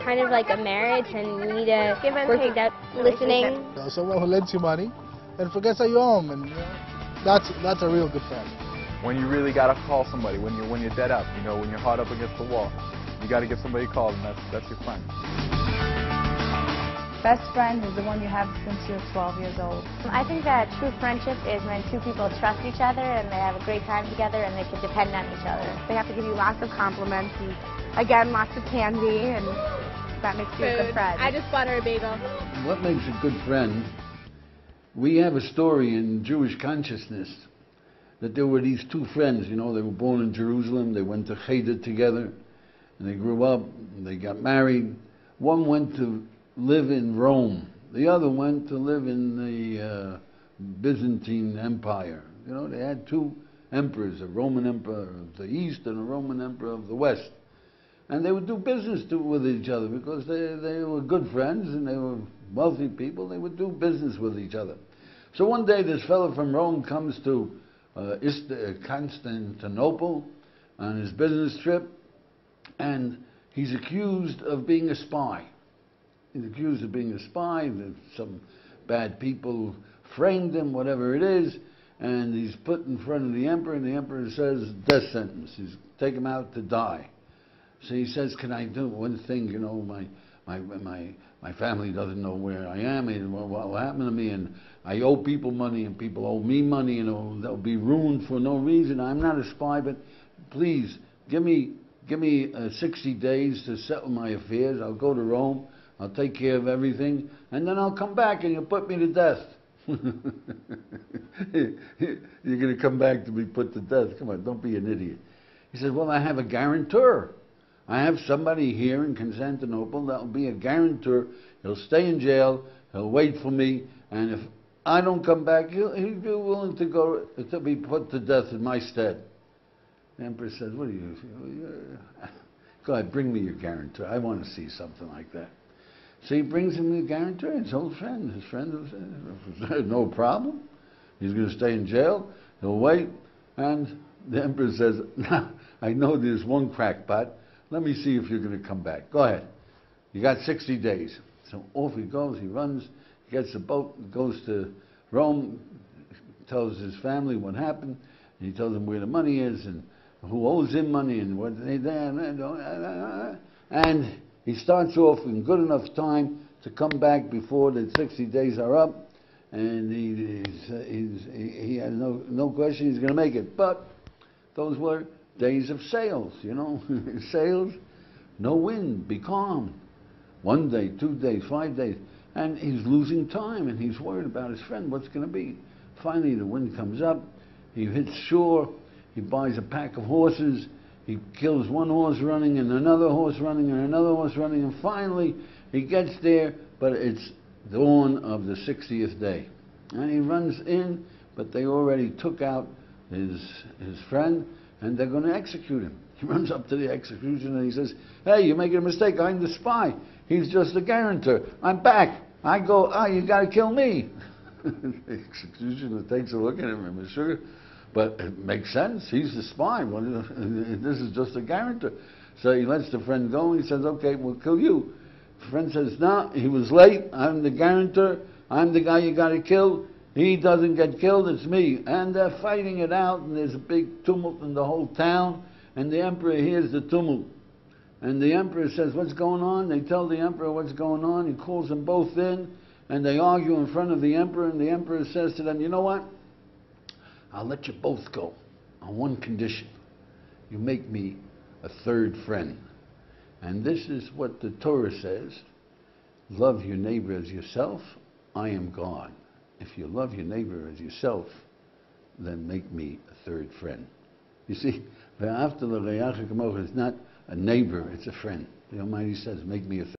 kind of like a marriage, and you need to work it out, listening. Someone who lends you money and forgets that you're home, and that's a real good friend. When you really gotta call somebody, when you're dead up, you know, when you're hard up against the wall, you gotta give somebody a call, and that's your friend. Best friend is the one you have since you're 12 years old. I think that true friendship is when two people trust each other and they have a great time together and they can depend on each other. They have to give you lots of compliments and, again, lots of candy, and that makes you a good friend. I just bought her a bagel. What makes a good friend? We have a story in Jewish consciousness that there were these two friends, you know, they were born in Jerusalem, they went to Cheder together, and they grew up, and they got married. One went to live in Rome. The other went to live in the Byzantine Empire. You know, they had two emperors, a Roman emperor of the East and a Roman emperor of the West. And they would do business with each other because they were good friends and they were wealthy people. They would do business with each other. So one day this fellow from Rome comes to Constantinople on his business trip, and he's accused of being a spy. He's accused of being a spy, that some bad people framed him, whatever it is, and he's put in front of the emperor, and the emperor says, death sentence. He's take him out to die. So he says, can I do one thing, you know, my family doesn't know where I am, and what will happen to me, and I owe people money, and people owe me money, and they'll be ruined for no reason. I'm not a spy, but please, give me 60 days to settle my affairs. I'll go to Rome. I'll take care of everything, and then I'll come back and you'll put me to death. You're going to come back to be put to death. Come on, don't be an idiot. He says, well, I have a guarantor. I have somebody here in Constantinople that will be a guarantor. He'll stay in jail. He'll wait for me, and if I don't come back, he'll be willing to be put to death in my stead. The emperor says, what do you... Go ahead, bring me your guarantor. I want to see something like that. So he brings him the guarantor, his old friend. His friend says, no problem. He's going to stay in jail. He'll wait. And the emperor says, now, I know there's one crackpot. Let me see if you're going to come back. Go ahead. You got 60 days. So off he goes. He runs. He gets a boat, goes to Rome, tells his family what happened. And he tells them where the money is and who owes him money and what they did. And he starts off in good enough time to come back before the 60 days are up, and he has no question he's going to make it. But those were days of sails, you know. Sails, no wind, be calm. 1 day, 2 days, 5 days. And he's losing time, and he's worried about his friend, what's going to be. Finally, the wind comes up, he hits shore, he buys a pack of horses, he kills one horse running and another horse running and another horse running, and finally he gets there, but it's dawn of the 60th day. And he runs in, but they already took out his friend, and they're going to execute him. He runs up to the executioner and he says, hey, you're making a mistake, I'm the spy. He's just the guarantor. I'm back. I go, you got to kill me. The executioner takes a look at him and says, sure. But it makes sense. He's the spy. This is just a guarantor. So he lets the friend go, and he says, okay, we'll kill you. The friend says, no, he was late. I'm the guarantor. I'm the guy you got to kill. He doesn't get killed, it's me. And they're fighting it out, and there's a big tumult in the whole town, and the emperor hears the tumult. And the emperor says, what's going on? They tell the emperor what's going on. He calls them both in, and they argue in front of the emperor, and the emperor says to them, you know what? I'll let you both go on one condition. You make me a third friend. And this is what the Torah says. Love your neighbor as yourself. I am God. If you love your neighbor as yourself, then make me a third friend. You see, it's not a neighbor, it's a friend. The Almighty says, make me a third